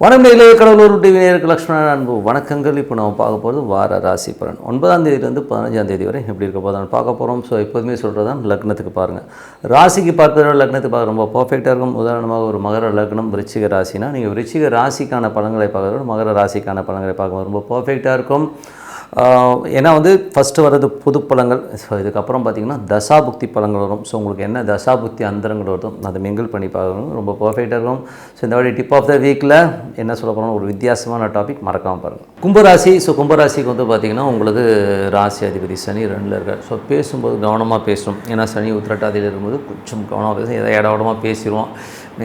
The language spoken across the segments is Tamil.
வணக்கம் கடலூர் டிவி நேயர்களுக்கு லக்ஷ்மணன் அன்பு வணக்கங்கள். இப்போ நம்ம பார்க்க போகிறது வார ராசி பலன் 9ஆம் தேதியிலேருந்து 15ஆம் தேதி வரை எப்படி இருக்க போதும் பார்க்க போகிறோம். ஸோ எப்போதுமே சொல்கிறது தான் லக்னத்துக்கு பாருங்கள். ராசிக்கு பார்ப்பதை லக்னத்துக்கு பார்க்க ரொம்ப பர்ஃபெக்டாக இருக்கும். உதாரணமாக ஒரு மகர லக்னம் விருச்சிக ராசினா நீங்கள் விருச்சிக ராசிக்கான பலன்களை பார்க்குறதோட மகர ராசிக்கான பலன்களை பார்க்கும்போது ரொம்ப பர்ஃபெக்டாக இருக்கும். ஏன்னா ஃபஸ்ட்டு வர்றது பொது பலங்கள். ஸோ இதுக்கப்புறம் பார்த்திங்கன்னா தசாபுக்தி பலங்கள் வரும். ஸோ உங்களுக்கு என்ன தசாபுக்தி அந்தரங்கள் வருதும் அதை மிங்கிள் பண்ணி பார்க்கணும், ரொம்ப பர்ஃபெக்டாக இருக்கும். ஸோ இந்த வாட்டி டிப் ஆஃப் த வீக்கில் என்ன சொல்ல போகிறோம், ஒரு வித்தியாசமான டாபிக் மறக்காமல் பாருங்கள். கும்பராசி. ஸோ கும்பராசிக்கு பார்த்திங்கன்னா உங்களுக்கு ராசி அதிபதி சனி 2ல் இருக்கார். ஸோ பேசும்போது கவனமாக பேசணும். ஏன்னா சனி உத்திரட்டாதியில் இருக்கும்போது கொஞ்சம் கவனமாக பேசும். எதாவது இடமா பேசிடுவோம்.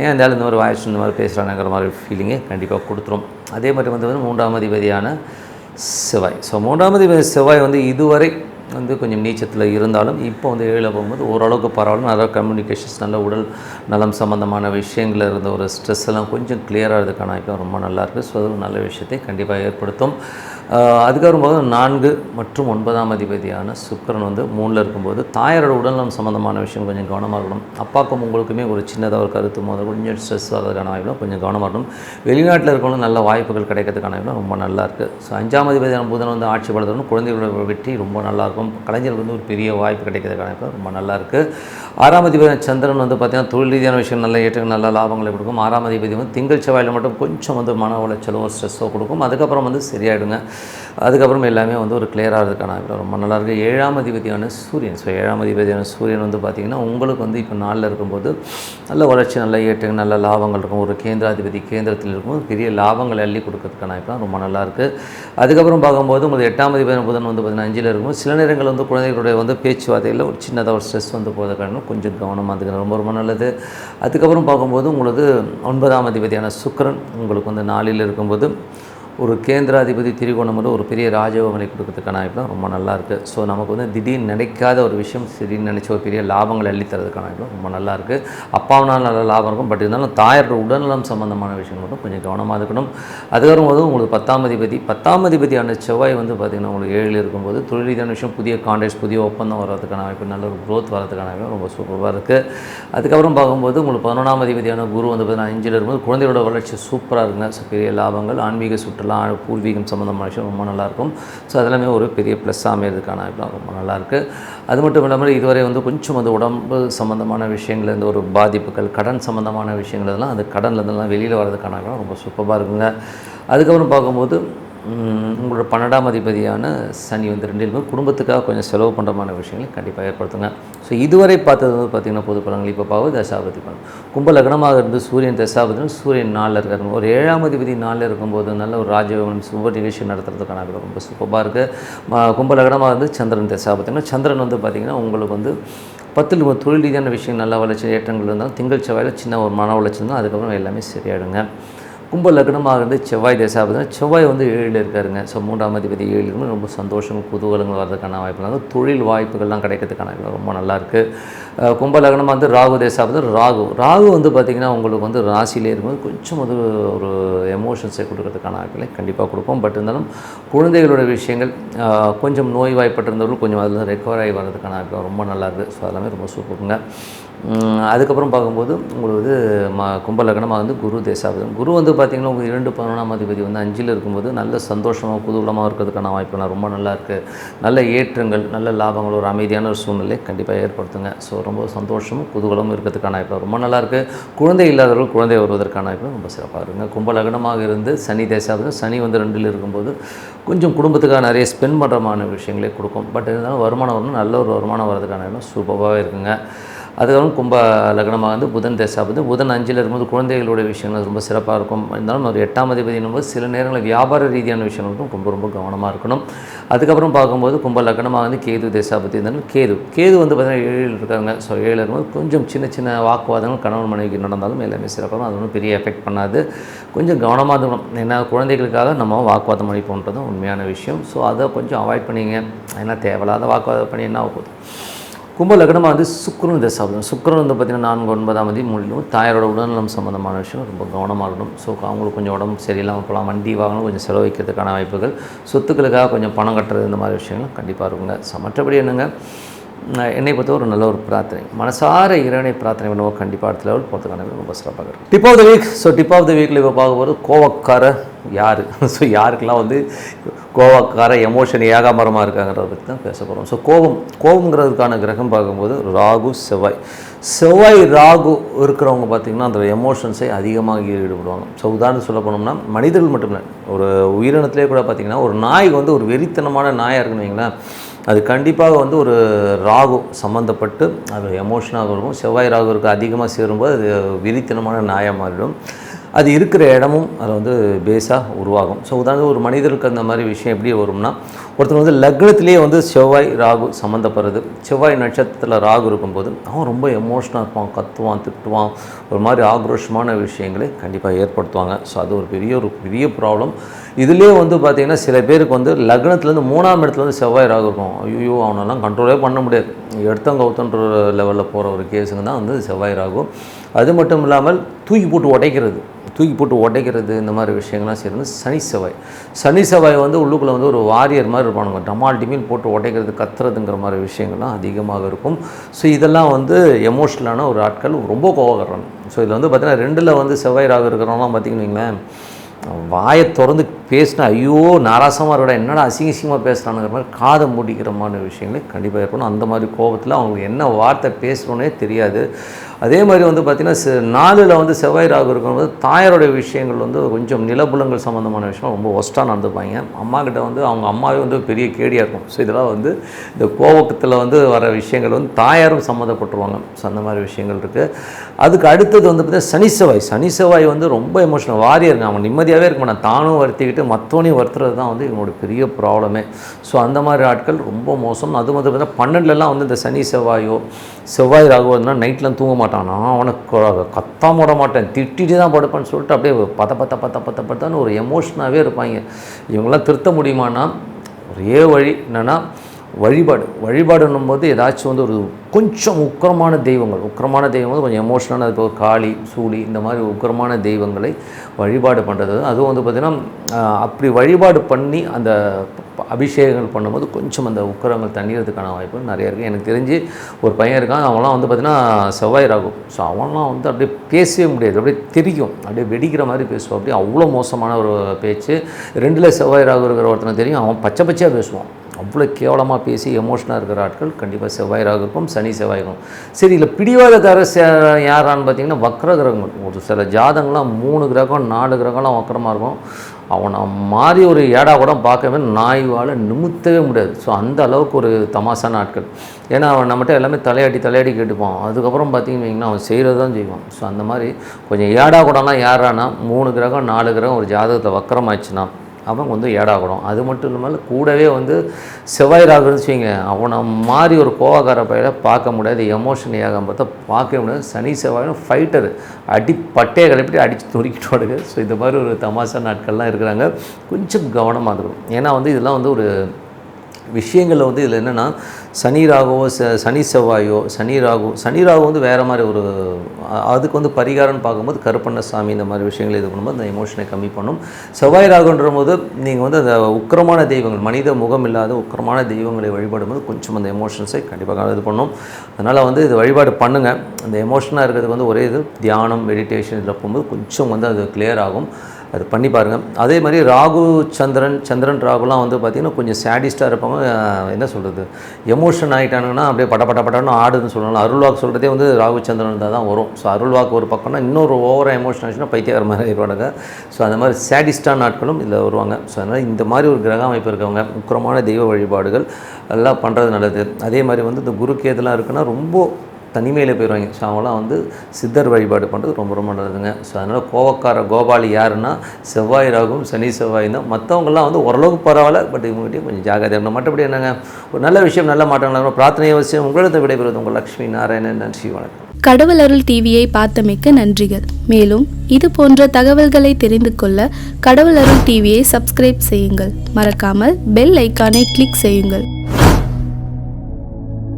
ஏன் இருந்தாலும் இந்த மாதிரி வாய்ஸ் இந்த மாதிரி பேசுகிறாங்கிற மாதிரி ஃபீலிங்கே கண்டிப்பாக கொடுத்துரும். அதே மாதிரி 3ஆம் அதிபதியான செவ்வாய். ஸோ 3ஆம் அதிபதி செவ்வாய் இதுவரை கொஞ்சம் நீச்சத்தில் இருந்தாலும் இப்போ 7 போகும்போது ஓரளவுக்கு பரவாயில்ல. நிறைய கம்யூனிகேஷன்ஸ், நல்ல உடல் நலம் சம்மந்தமான விஷயங்களில் இருந்த ஒரு ஸ்ட்ரெஸ் எல்லாம் கொஞ்சம் கிளியராக இதுக்கான இப்போ ரொம்ப நல்லாயிருக்கு. ஸோ அது நல்ல விஷயத்தை கண்டிப்பாக ஏற்படுத்தும். அதுக்கப்புறம் 4 மற்றும் 9ஆம் அதிபதியான சுக்கிரன் 3ல் இருக்கும்போது தாயாரோட உடல்நலம் சம்மந்தமான விஷயம் கொஞ்சம் கவனமாக இருக்கணும். அப்பாவுக்கும் உங்களுக்குமே ஒரு சின்னதாக ஒரு கருத்து போது கொஞ்சம் ஸ்ட்ரெஸ் வர்றதுக்கான வாய்ப்புலாம் கொஞ்சம் கவனமாக இருக்கணும். வெளிநாட்டில் இருக்கணும் நல்ல வாய்ப்புகள் கிடைக்கிறதுக்கான வாய்ப்புலாம் ரொம்ப நல்லாயிருக்கு. ஸோ 5ஆம் அதிபதியான புதன் ஆட்சி படுத்தணும். குழந்தைகளோட வெற்றி ரொம்ப நல்லாயிருக்கும். கலைஞர்களுக்கு ஒரு பெரிய வாய்ப்பு கிடைக்கிறதுக்கான வாய்ப்பு ரொம்ப நல்லாயிருக்கு. 6ஆம் அதிபதியான சந்திரன் பார்த்திங்கன்னா தொழில் ரீதியான விஷயம் நல்ல ஏற்றங்கள் நல்ல லாபங்களை கொடுக்கும். 6ஆம் அதிபதி திங்கள் செவ்வாயில் மட்டும் கொஞ்சம் மன உளைச்சலோ ஸ்ட்ரெஸ்ஸோ கொடுக்கும். அதுக்கப்புறம் சரியாயிடுங்க. அதுக்கப்புறம் எல்லாமே ஒரு கிளியராக இருக்கிறதுக்கான ரொம்ப நல்லாயிருக்கு. 7ஆம் அதிபதியான சூரியன். ஸோ 7ஆம் அதிபதியான சூரியன் பார்த்திங்கன்னா உங்களுக்கு இப்போ 4ல் இருக்கும்போது நல்ல வளர்ச்சி நல்ல ஏற்றங்கள் நல்ல லாபங்கள் இருக்கும். ஒரு கேந்திராதிபதி கேந்திரத்தில் இருக்கும்போது பெரிய லாபங்களை அள்ளி கொடுக்கறதுக்கான இப்போ ரொம்ப நல்லாயிருக்கு. அதுக்கப்புறம் பார்க்கும்போது உங்களுக்கு 8ஆம் அதிபதியான புதன் பார்த்திங்கன்னா 5ல் இருக்கும்போது சில நேரங்கள் குழந்தைகளுடைய பேச்சுவார்த்தையில் ஒரு சின்னதாக ஒரு ஸ்ட்ரெஸ் போகிறதுக்கான கொஞ்சம் கவனமாக அதுக்கு ரொம்ப ரொம்ப நல்லது. அதுக்கப்புறம் பார்க்கும்போது உங்களுக்கு 9ஆம் அதிபதியான சுக்கிரன் உங்களுக்கு 4ல் இருக்கும்போது ஒரு கேந்திராதிபதி திரிகோணம் ஒரு பெரிய ராஜயோகங்களை கொடுக்கறதுக்கான வாய்ப்புலாம் ரொம்ப நல்லாயிருக்கு. ஸோ நமக்கு திடீர்னு நினைக்காத ஒரு விஷயம் திடீர்னு நினச்ச ஒரு பெரிய லாபங்களை அள்ளி தரதுக்கான வாய்ப்புலாம் ரொம்ப நல்லாயிருக்கு. அப்பாவனால் நல்ல லாபம் இருக்கும். பட் இருந்தாலும் தாயாரோட உடல்நலம் சம்மந்தமான விஷயங்கள் மட்டும் கொஞ்சம் கவனமாக இருக்கணும். அதுக்கப்புறம் உங்களுக்கு 10ஆம் அதிபதியான செவ்வாய் பார்த்திங்கன்னா உங்களுக்கு 7ல் இருக்கும்போது தொழில் ரீதியான விஷயம் புதிய கான்ட்ராக்ட்ஸ் புதிய ஒப்பந்தம் வர்றதுக்கான வாய்ப்பு நல்ல ஒரு க்ரோத் வரதுக்கான வாய்ப்பு ரொம்ப சூப்பராக இருக்குது. அதுக்கப்புறம் பார்க்கும்போது உங்களுக்கு 11ஆம் அதிபதியான குரு பார்த்திங்கன்னா 5ல் இருக்கும்போது குழந்தைகளோட வளர்ச்சி சூப்பராக இருக்குங்க. ஸோ பெரிய லாபங்கள் ஆன்மீக சுற்றுலா பூர்வீகம் சம்மந்தமான விஷயம் ரொம்ப நல்லாயிருக்கும். ஸோ அதெல்லாமே ஒரு பெரிய ப்ளஸ்ஸாக அமைகிறதுக்கான வாய்ப்புலாம் ரொம்ப நல்லாயிருக்கு. அது மட்டும் இல்லாமல் இதுவரை கொஞ்சம் உடம்பு சம்மந்தமான விஷயங்கள் இந்த ஒரு பாதிப்புகள் கடன் சம்மந்தமான விஷயங்கள் இதெல்லாம் அந்த கடன்லேருந்துலாம் வெளியில் வர்றதுக்கான ரொம்ப சூப்பராக இருக்குங்க. அதுக்கப்புறம் பார்க்கும்போது உங்களோட 12ஆம் அதிபதியான சனி 2ல் குடும்பத்துக்காக கொஞ்சம் செலவு பண்ணுறமான விஷயங்களை கண்டிப்பாக ஏற்படுத்துங்க. ஸோ இதுவரை பார்த்தது பார்த்திங்கன்னா பொது பலன்கள். இப்போ பார்க்கும்போது தசாபதி பலன். கும்ப லக்னமாக இருந்து சூரியன் தசாபதியும் சூரியன் 4ல் இருக்காருங்க. ஒரு 7ஆம் அதிபதி 4ல் இருக்கும்போது நல்ல ஒரு ராஜயோகம் சுப நிகழ்ச்சி நடத்துறதுக்கான ரொம்ப சூப்பராக இருக்குது. கும்ப லக்னமாக இருந்து சந்திரன் தசாபதினா சந்திரன் பார்த்திங்கன்னா உங்களுக்கு 10ல் தொழில் ரீதியான விஷயம் நல்ல வளர்ச்சி ஏற்றங்கள் இருந்தாலும் திங்கள் செவ்வாயில் சின்ன ஒரு மன உளைச்சல் இருந்தால் அதுக்கப்புறம் எல்லாமே சரியாயிடுங்க. கும்ப லக்னமாக இருந்து செவ்வாய் தசாபதினா செவ்வாய் 7ல் இருக்காருங்க. ஸோ 3ஆம் அதிபதி 7ல் இருக்கும். ரொம்ப சந்தோஷம் குதூகலங்கள் வர்றதுக்கான வாய்ப்புகள் தொழில் வாய்ப்புகள்லாம் கிடைக்கிறதுக்கான ரொம்ப நல்லாயிருக்கு. கும்ப லக்னமாக ராகு தசாபதி ராகு பார்த்திங்கன்னா உங்களுக்கு ராசியிலே இருக்கும்போது கொஞ்சம் ஒரு எமோஷன்ஸை கொடுக்கறதுக்கான வாய்ப்புகளை கண்டிப்பாக கொடுக்கும். பட் இருந்தாலும் குழந்தைகளோட விஷயங்கள் கொஞ்சம் நோய் வாய்ப்பட்டிருந்தவர்கள் கொஞ்சம் அதில் ரெக்கவர் ஆகி வர்றதுக்கான வாய்ப்பு ரொம்ப நல்லாயிருக்கு. ஸோ அதெல்லாமே ரொம்ப சூப்பருங்க. அதுக்கப்புறம் பார்க்கும்போது உங்களுக்கு கும்ப லக்னமாக குரு தசாபதி குரு பார்த்திங்கன்னா உங்களுக்கு 2 11ஆம் அதிபதி 5ல் இருக்கும்போது நல்ல சந்தோஷமாக குதூகலமாக இருக்கிறதுக்கான வாய்ப்புலாம் ரொம்ப நல்லாயிருக்கு. நல்ல ஏற்றங்கள் நல்ல லாபங்கள் ஒரு அமைதியான ஒரு சூழ்நிலை கண்டிப்பாக ஏற்படுத்துங்க. ஸோ ரொம்ப சந்தோஷமும் குதூகலமும் இருக்கிறதுக்கான வாய்ப்பு ரொம்ப நல்லாயிருக்கு. குழந்தை இல்லாதவர்கள் குழந்தை வருவதற்கான வாய்ப்பு ரொம்ப சிறப்பாக இருக்குங்க. கும்ப லக்னமாக இருந்து சனி தசாபதி சனி 2ல் இருக்கும்போது கொஞ்சம் குடும்பத்துக்காக நிறைய ஸ்பெண்ட் பண்ணுறமான விஷயங்களே கொடுக்கும். பட் இருந்தாலும் வருமானம் வரணும் நல்ல ஒரு வருமானம் வர்றதுக்கான சூப்பராகவே இருக்குங்க. அதுக்கப்புறம் கும்ப லக்னமாக புதன் தசாபதி புதன் 5ல் இருக்கும்போது குழந்தைகளுடைய விஷயங்கள் ரொம்ப சிறப்பாக இருக்கும். இருந்தாலும் ஒரு 8ஆம் அதிபதி என்னும்போது சில நேரங்களில் வியாபார ரீதியான விஷயங்களுக்கும் ரொம்ப கவனமாக இருக்கணும். அதுக்கப்புறம் பார்க்கும்போது கும்ப லக்னமாக கேது தசாபதி இருந்தாலும் கேது பார்த்திங்கன்னா 7ல் இருக்காங்க. ஸோ 7ல் இருக்கும்போது கொஞ்சம் சின்ன சின்ன வாக்குவாதங்கள் கணவன் மனைவிக்கு நடந்தாலும் எல்லாமே சிறப்பாக அது ஒன்றும் பெரிய எஃபெக்ட் பண்ணாது. கொஞ்சம் கவனமாக இருக்கணும். ஏன்னா குழந்தைகளுக்காக நம்ம வாக்குவாதம் பண்ணிப்போன்றது உண்மையான விஷயம். ஸோ அதை கொஞ்சம் அவாய்ட் பண்ணிங்க. ஏன்னா தேவையில்லாத வாக்குவாதம் பண்ணி என்ன ஆகும். கும்ப லக்னமாக சுக்கிரன் தசாபதி சுக்கிரன் பார்த்திங்கன்னா 4 9ஆம் தேதி 3லும் தாயாரோட உடல்நலம் சம்மந்தமான விஷயம் ரொம்ப கவனமாக இருக்கணும். ஸோ அவங்களுக்கு கொஞ்சம் உடம்பு சரியில்லாமல் போகலாம். வண்டி வாங்கணும் கொஞ்சம் செலவழிக்கிறதுக்கான வாய்ப்புகள் சொத்துக்களுக்காக கொஞ்சம் பணம் கட்டுறது இந்த மாதிரி விஷயங்கள் கண்டிப்பாக இருக்குங்க. ஸோ மற்றபடி என்னங்க என்னை பொறுத்த ஒரு நல்ல ஒரு பிரார்த்தனை, மனசார இறைவனை பிரார்த்தனை பண்ணுவோம், கண்டிப்பாக அடுத்த லெவல் போகிறதுக்கான ரொம்ப சிறப்பாக இருக்கும். Tip of the week. So tip of the வீக்கில் இப்போ பார்க்கும்போது கோவக்கார யார், ஸோ யாருக்கெல்லாம் வந்து கோவக்கார எமோஷன் ஏகாமரமாக இருக்காங்கிறத பற்றி தான் பேச போகிறோம். ஸோ கோவங்கிறதுக்கான கிரகம் பார்க்கும்போது ராகு செவ்வாய் ராகு இருக்கிறவங்க பார்த்திங்கன்னா அந்த எமோஷன்ஸை அதிகமாக ஈடுபடுவாங்க. ஸோ உதாரணம் சொல்ல போனோம்னா மனிதர்கள் மட்டும் இல்லை, ஒரு உயிரினத்திலே கூட பார்த்திங்கன்னா ஒரு நாய் வந்து ஒரு வெறித்தனமான நாயாக இருக்குன்னு வைங்களேன், அது கண்டிப்பாக வந்து ஒரு ராகு சம்மந்தப்பட்டு அது எமோஷனாக இருக்கும். செவ்வாய் ராகுருக்கு அதிகமாக சேரும்போது அது வெறித்தனமான நாயாக மாறிடும். அது இருக்கிற இடமும் அது வந்து பேஸாக உருவாகும். ஸோ உதாரணத்துக்கு ஒரு மனிதருக்கு அந்த மாதிரி விஷயம் எப்படி வரும்னா, ஒருத்தர் வந்து லக்னத்திலே வந்து செவ்வாய் ராகு சம்மந்தப்படுறது, செவ்வாய் நட்சத்திரத்தில் ராகு இருக்கும்போது அவன் ரொம்ப எமோஷனாக இருப்பான், கத்துவான், திட்டுவான், ஒரு மாதிரி ஆக்ரோஷமான விஷயங்களை கண்டிப்பாக ஏற்படுத்துவாங்க. ஸோ அது ஒரு பெரிய ப்ராப்ளம். இதுலேயே வந்து பார்த்திங்கன்னா சில பேருக்கு வந்து லக்னத்துலேருந்து 3ஆம் இடத்துல வந்து செவ்வாய் ராகு இருக்கும். ஐயோ அவனெல்லாம் கண்ட்ரோலே பண்ண முடியாது, எடுத்தங்கவுத்தன்ற லெவலில் போகிற ஒரு கேஸுங்க தான் வந்து செவ்வாய் ராகு. அது மட்டும் இல்லாமல் தூக்கி போட்டு உடைக்கிறது இந்த மாதிரி விஷயங்கள்லாம் செய்கிறது சனி செவ்வாய் வந்து உள்ளுக்குள்ளே வந்து ஒரு வாரியர் மாதிரி இருப்பானுங்க, டமால் டிமில் போட்டு உடைக்கிறது, கத்துறதுங்கிற மாதிரி விஷயங்கள்லாம் அதிகமாக இருக்கும். ஸோ இதெல்லாம் வந்து எமோஷ்னலான ஒரு ஆட்கள், ரொம்ப கோவப்படுறாங்க. ஸோ இதில் வந்து பார்த்திங்கன்னா 2ல் வந்து செவ்வாய் ராகு இருக்கிறவங்களாம் பார்த்திங்கன்னு வைங்களேன், வாயை திறந்து பேசினா ஐயோ நாராசமாக இருக்கா, என்னடா அசிங்கமாக பேசுகிறானுங்கிற மாதிரி காதை மூடிக்கிற மாதிரி விஷயங்களே கண்டிப்பாக இருக்கணும். அந்த மாதிரி கோபத்தில் அவங்களுக்கு என்ன வார்த்தை பேசுகிறோன்னே தெரியாது. அதே மாதிரி வந்து பார்த்திங்கன்னா 4ல் வந்து செவ்வாய் ராகு இருக்கும்போது தாயாரோடைய விஷயங்கள் வந்து கொஞ்சம் நிலபுலங்கள் சம்மந்தமான விஷயம் ரொம்ப ஒஸ்ட்டாக நடந்துப்பாங்க. அம்மாக்கிட்ட வந்து அவங்க அம்மாவே வந்து பெரிய கேடியாக இருக்கும். ஸோ இதெல்லாம் வந்து இந்த கோபத்தில் வந்து வர விஷயங்கள் வந்து தாயாரும் சம்மந்தப்பட்டுருவாங்க. ஸோ அந்த மாதிரி விஷயங்கள் இருக்குது. அதுக்கு அடுத்தது வந்து பார்த்திங்கன்னா சனி செவ்வாய் வந்து ரொம்ப எமோஷனல் வாரியருங்க. அவங்க நிம்மதியாகவே இருக்க மாட்டாங்க, தானும் வருத்திக்கிட்டு மற்றவனையும் வருத்துறது தான் வந்து இவங்களோட பெரிய ப்ராப்ளமே. ஸோ அந்த மாதிரி ஆட்கள் ரொம்ப மோசம். அது வந்து பார்த்திங்கன்னா 12லலாம் வந்து இந்த சனி செவ்வாய் ராகுவதுனா நைட்லாம் தூங்க மாட்டான். நான் அவனை கத்தாம விட மாட்டேன், திட்டிட்டு தான் படுப்பேன்னு சொல்லிட்டு அப்படியே பத்தான்னு ஒரு எமோஷனாகவே இருப்பாங்க. இவங்களாம் திருத்த முடியுமானா ஒரே வழி என்னென்னா வழிபாடுன்னும் போது ஏதாச்சும் வந்து ஒரு கொஞ்சம் உக்கிரமான தெய்வங்கள் வந்து கொஞ்சம் எமோஷனான, அது ஒரு காளி சூடி இந்த மாதிரி உக்கிரமான தெய்வங்களை வழிபாடு பண்ணுறது. அதுவும் வந்து பார்த்திங்கன்னா அப்படி வழிபாடு பண்ணி அந்த அபிஷேகங்கள் பண்ணும்போது கொஞ்சம் அந்த உக்கிரங்கள் தண்ணீரதுக்கான வாய்ப்பு நிறைய இருக்குது. எனக்கு தெரிஞ்சு ஒரு பையன் இருக்கான், அவன்லாம் வந்து பார்த்திங்கன்னா செவ்வாய் ராகு. ஸோ அவன்லாம் வந்து அப்படியே பேசவே முடியாது, அப்படியே தெரியும், அப்படியே வெடிக்கிற மாதிரி பேசுவான். அப்படியே அவ்வளோ மோசமான ஒரு பேச்சு. 2ல் செவ்வாய் ராகு இருக்கிற ஒருத்தனை தெரியும், அவன் பச்சையாக பேசுவான், அவ்வளோ கேவலமாக பேசி எமோஷனாக இருக்கிற ஆட்கள் கண்டிப்பாக செவ்வாய் ராகு இருக்கும், சனி செவ்வாய் இருக்கும். சரி, இல்லை பிடிவாதக்கார யாரான்னு பார்த்திங்கன்னா வக்ர கிரகங்கள். ஒரு சில ஜாதகங்கள்லாம் 3 கிரகம் 4 கிரகம்லாம் வக்கரமாக இருக்கும். அவனை மாதிரி ஒரு ஏடா கூட பார்க்கவே நாய்வால் நிமித்தவே முடியாது. ஸோ அந்த அளவுக்கு ஒரு தமாசான ஆட்கள். ஏன்னா அவன் நம்மகிட்ட எல்லாமே தலையாடி கேட்டுப்பான். அதுக்கப்புறம் பார்த்திங்கன்னு வைங்கன்னா அவன் செய்கிறது தான் செய்வான். ஸோ அந்த மாதிரி கொஞ்சம் ஏடா கூடலாம் யாரானா 3 கிரகம் 4 கிரகம் ஒரு ஜாதகத்தை வக்கரமாச்சுன்னா அவன் வந்து ஏடாகணும். அது மட்டும் இல்லாமல் கூடவே வந்து செவ்வாய் ராகு இருந்துச்சுங்க, அவனை மாதிரி ஒரு கோவக்கார பையில பார்க்க முடியாது, எமோஷன் ஏகம் பார்த்தா பார்க்கவே முடியாது. சனி செவ்வாயும் ஃபைட்டரு, பட்டையை கிளப்பிட்டு அடித்து நொறுக்கிட்டு வருது. ஸோ இந்த மாதிரி ஒரு தமாசா நாட்கள்லாம் இருக்கிறாங்க. கொஞ்சம் கவனமாக இருக்கணும். ஏன்னா வந்து இதெல்லாம் வந்து ஒரு விஷயங்களில் வந்து இதில் என்னென்னா சனி ராகு வந்து வேறு மாதிரி ஒரு அதுக்கு வந்து பரிகாரம்னு பார்க்கும்போது கருப்பண்ணசாமி இந்த மாதிரி விஷயங்கள் இது பண்ணும்போது அந்த எமோஷனை கம்மி பண்ணும். செவ்வாய் ராகுன்ற போது நீங்கள் வந்து அந்த உக்கிரமான தெய்வங்கள், மனித முகம் இல்லாத உக்கிரமான தெய்வங்களை வழிபாடும்போது கொஞ்சம் அந்த எமோஷன்ஸை கண்டிப்பாக இது பண்ணும். அதனால் வந்து இது வழிபாடு பண்ணுங்கள். அந்த எமோஷனாக இருக்கிறதுக்கு வந்து ஒரே இது தியானம், மெடிடேஷன் இதில் போகும்போது கொஞ்சம் வந்து அது கிளியர் ஆகும். அது பண்ணி பாருங்கள். அதே மாதிரி ராகு சந்திரன் ராகுலாம் வந்து பார்த்திங்கன்னா கொஞ்சம் சேடிஸ்ட்டாக இருப்பாங்க. என்ன சொல்கிறது, எமோஷன் ஆகிட்டானுங்கன்னா அப்படியே பட்டன்னு ஆடுதுன்னு சொல்லலாம். அருள்வாக்கு சொல்கிறதே வந்து ராகு சந்திரன் தான் வரும். ஸோ அருள்வாக்கு ஒரு பக்கம்னா இன்னொரு ஓவராக எமோஷன் ஆச்சுன்னா பைத்தியக்கார மாதிரி ஆகிடுவாங்க. ஸோ அந்த மாதிரி சேடிஸ்டான நாட்களும் இதில் வருவாங்க. ஸோ அதனால் இந்த மாதிரி ஒரு கிரக அமைப்பு இருக்கவங்க உக்கிரமான தெய்வ வழிபாடுகள் எல்லாம் பண்ணுறது நல்லது. அதே மாதிரி வந்து இந்த குருக்கேதெல்லாம் இருக்குன்னா ரொம்ப தனிமையில் போயிடுவாங்க. ஸோ அவங்களாம் வந்து சித்தர் வழிபாடு பண்ணுறது ரொம்ப நல்லதுங்க. ஸோ அதனால் கோபாலி யாருன்னா செவ்வாய் ராகும் சனி செவ்வாய் தான். மற்றவங்களாம் வந்து ஓரளவுக்கு பரவாயில்ல, பட் இவங்ககிட்டயும் கொஞ்சம் ஜாகிரதையாக இருக்கணும். மற்றபடி என்னங்க ஒரு நல்ல விஷயம், நல்ல மாற்றங்கள், பிரார்த்தனை அவசியம். உங்களிடத்தை விடைபெறுவது உங்கள் லக்ஷ்மி நாராயணன். நன்றி, வணக்கம். கடவுள் அருள் டிவியை பார்த்தமைக்கு நன்றிகள். மேலும் இது போன்ற தகவல்களை தெரிந்து கொள்ள கடவுள் அருள் டிவியை சப்ஸ்கிரைப் செய்யுங்கள். மறக்காமல் பெல் ஐக்கானை கிளிக் செய்யுங்கள்.